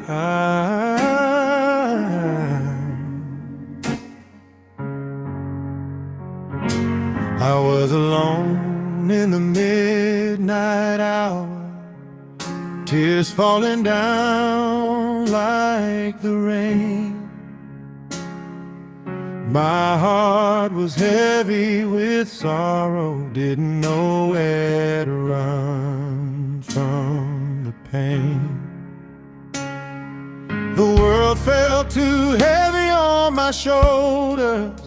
I was alone in the midnight hour, tears falling down like the rain. My heart was heavy with sorrow, didn't know where to run from the pain. The world felt too heavy on my shoulders.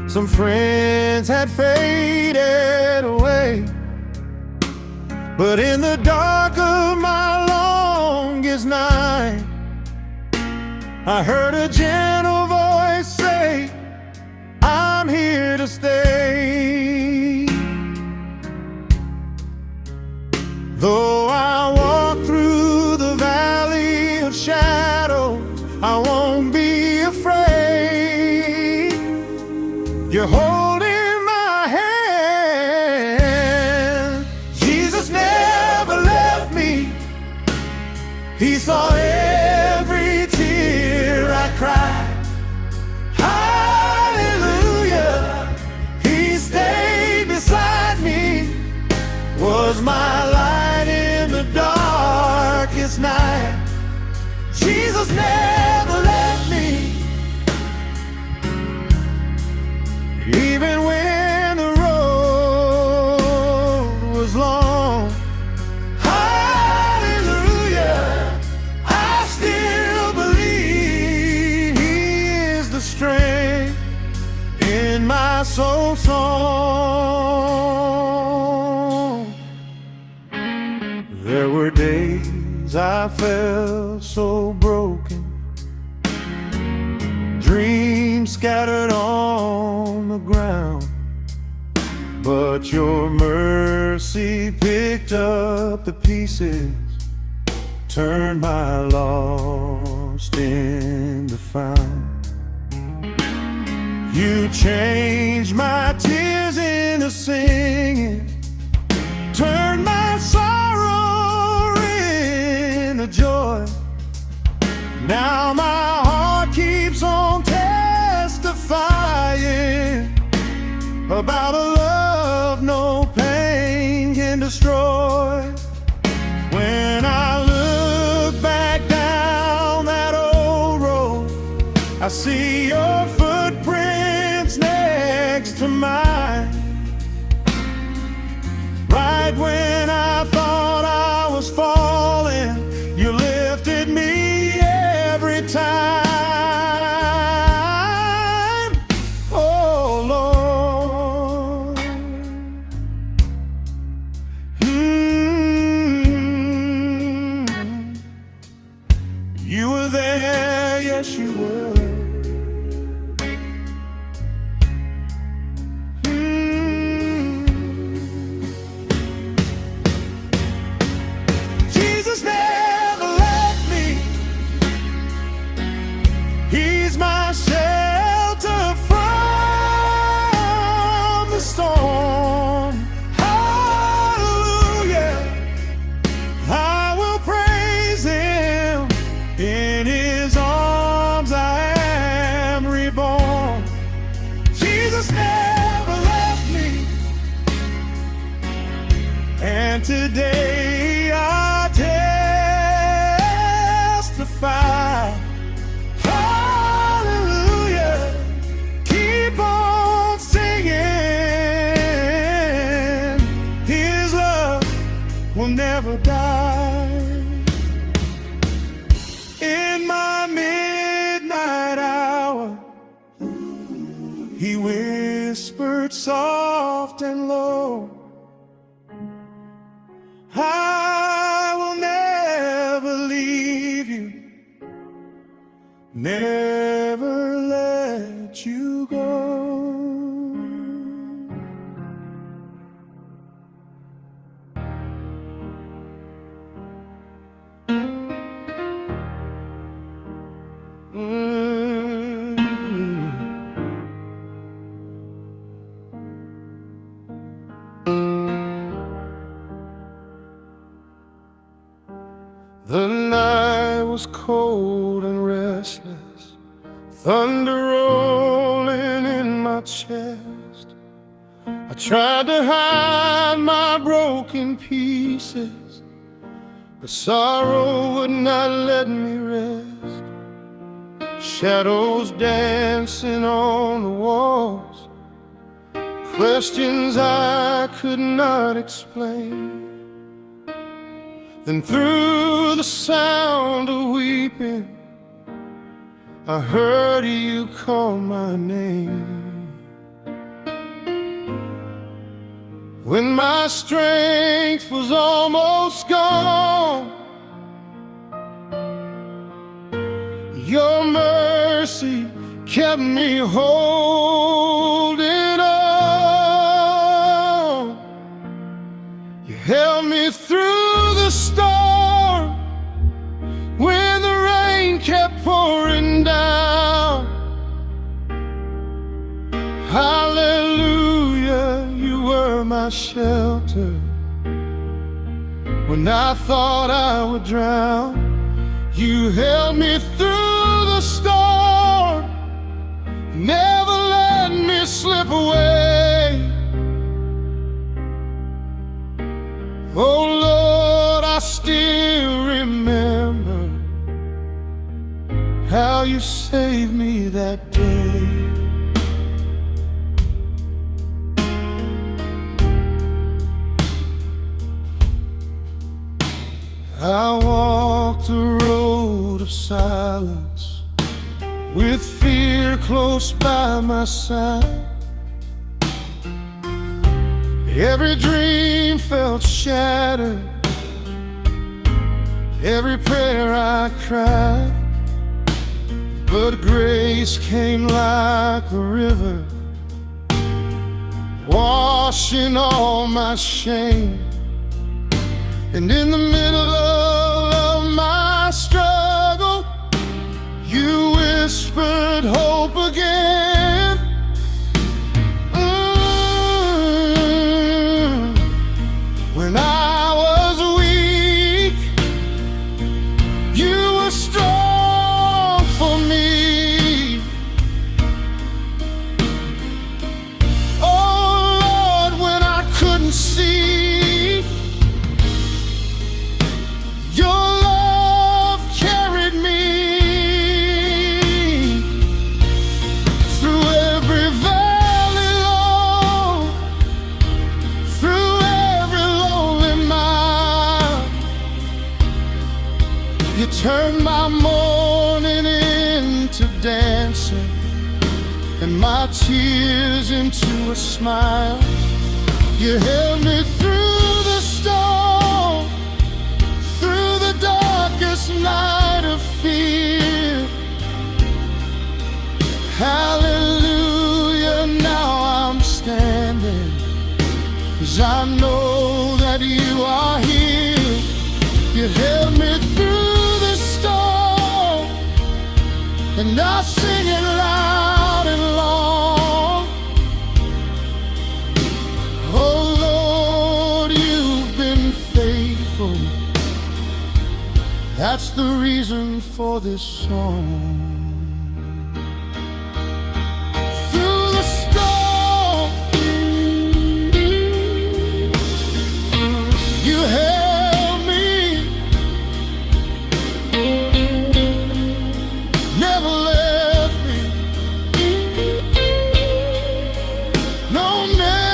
Some friends had faded away, but in the dark of my longest night, I heard a gentle voice say, I'm here to stay. Though I walk through the valley of shadows, I won't be afraid. You're holding my hand. Jesus never left me. He saw every tear I cried. Hallelujah. He stayed beside me, was my light in the darkest night. Jesus never left me. Even when the road was long, hallelujah, I still believe He is the strength in my soul song. There were days I felt so broken, dreams scattered on the ground, but your mercy picked up the pieces, turned my lost into found. You changed my tears into singing, turned my sorrow into joy. Now my heart keeps on testifying about a love no pain can destroy. When I look back down that old road, I see your footprints next to mine. Right when I thought I was falling, you lifted me every time. Oh Lord, you were there, yes you were. Jesus never left me. He's my shelter from the storm. Hallelujah, I will praise Him. In His arms I am reborn. Jesus never left me, and today I testify. Hallelujah, keep on singing. His love will never die. In my midnight hour, He whispered soft and low, I will never leave you, never let you go. The night was cold and restless, thunder rolling in my chest. I tried to hide my broken pieces, but sorrow would not let me rest. Shadows dancing on the walls, questions I could not explain. Then through the sound of weeping, I heard you call my name. When my strength was almost gone, your mercy kept me holding on. You held me through the storm when the rain kept pouring down. Hallelujah, you were my shelter when I thought I would drown. You held me through the storm, never let me slip away. Oh Lord, I still remember how you saved me that day. I walked the road of silence with fear close by my side. Every dream felt shattered, every prayer I cried. But grace came like a river, washing all my shame. And in the middle of my struggle, you whispered hope again. When I was weak, you were strong for me. Oh Lord, when I couldn't see, your love carried me through every valley low, through every lonely mile. You turned my mourning into dancing and my tears into a smile. You held me through the storm, through the darkest night of fear. Hallelujah, now I'm standing, 'cause I know that you are here. You held me through the storm, and I sing it loud and long. Oh Lord, you've been faithful. That's the reason for this song. Through the storm, you held me, never left me. No, never.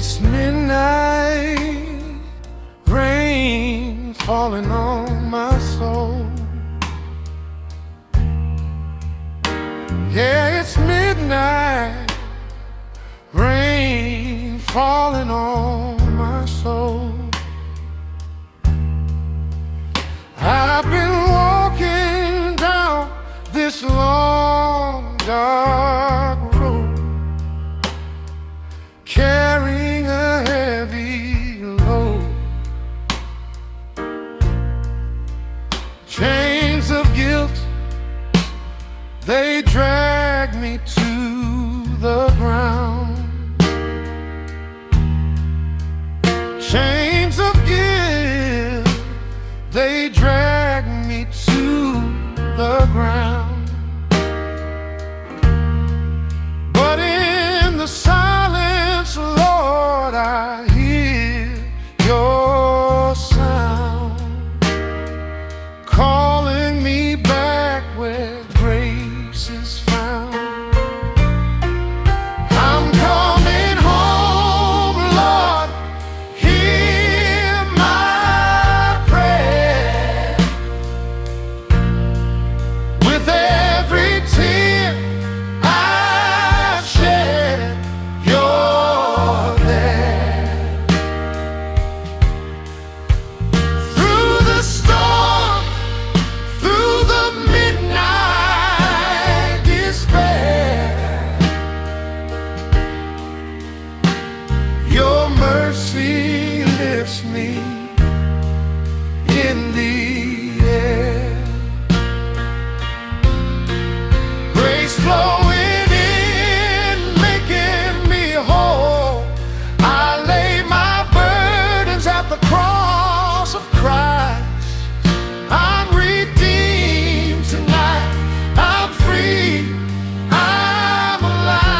It's midnight, rain falling on my soul. Yeah, it's midnight, rain falling on my soul. I've been walking down this long, dark road, carrying a heavy load. Chains of guilt, they drag me to the ground. Chains of guilt, they drag me to the ground. But in the silence, Lord, I hear your sound, calling me back where grace is found. I'm coming home, Lord, hear my prayer. With every tear I've shed, you're there. Through the storm, through the midnight despair, your mercy lifts me in the air. Grace flowing in, making me whole. I lay my burdens at the cross of Christ. I'm redeemed tonight, I'm free, I'm alive.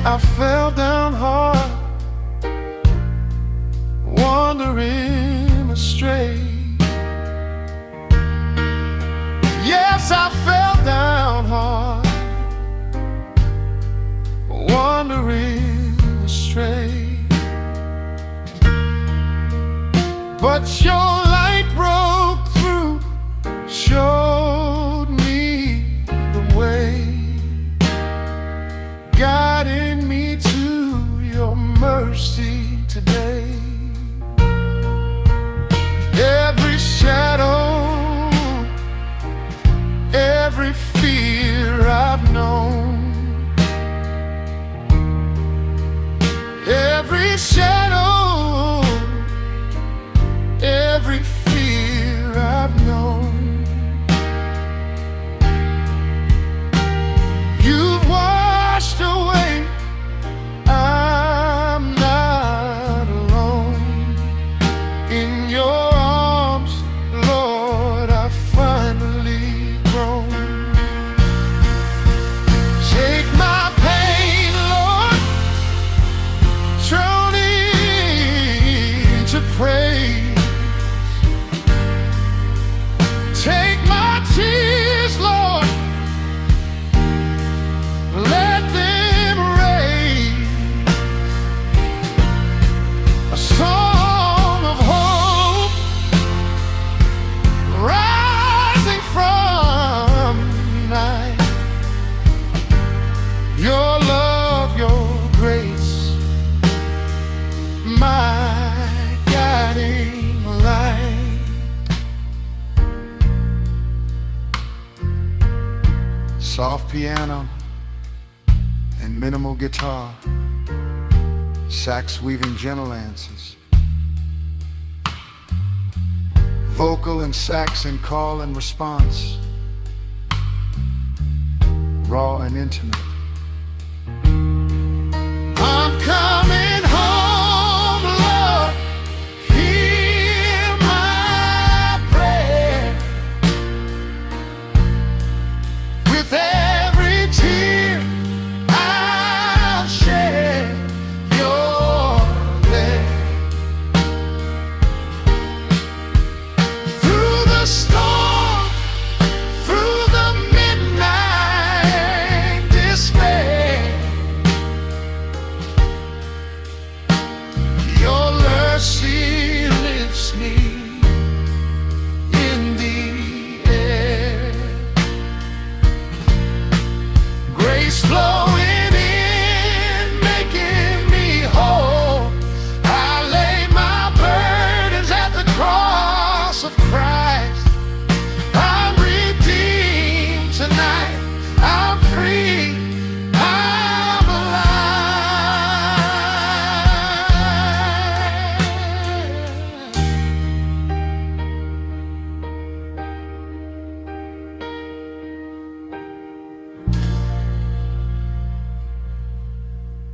I fell down hard, wandering astray. Yes, I fell down hard, wandering astray. But your light broke through, showed me the way, guiding me to your mercy today. Every shadow, every fear I've known, every shadow, every fear I've known, you've washed away. I'm not alone. In your arms, Lord, I finally grown. Take my pain, Lord, turn it to praise. Take my tears, Lord, let them raise a song of hope rising from the night. Your love, your grace, my guiding light. Soft piano and minimal guitar, sax weaving gentle answers, vocal and sax in call and response, raw and intimate.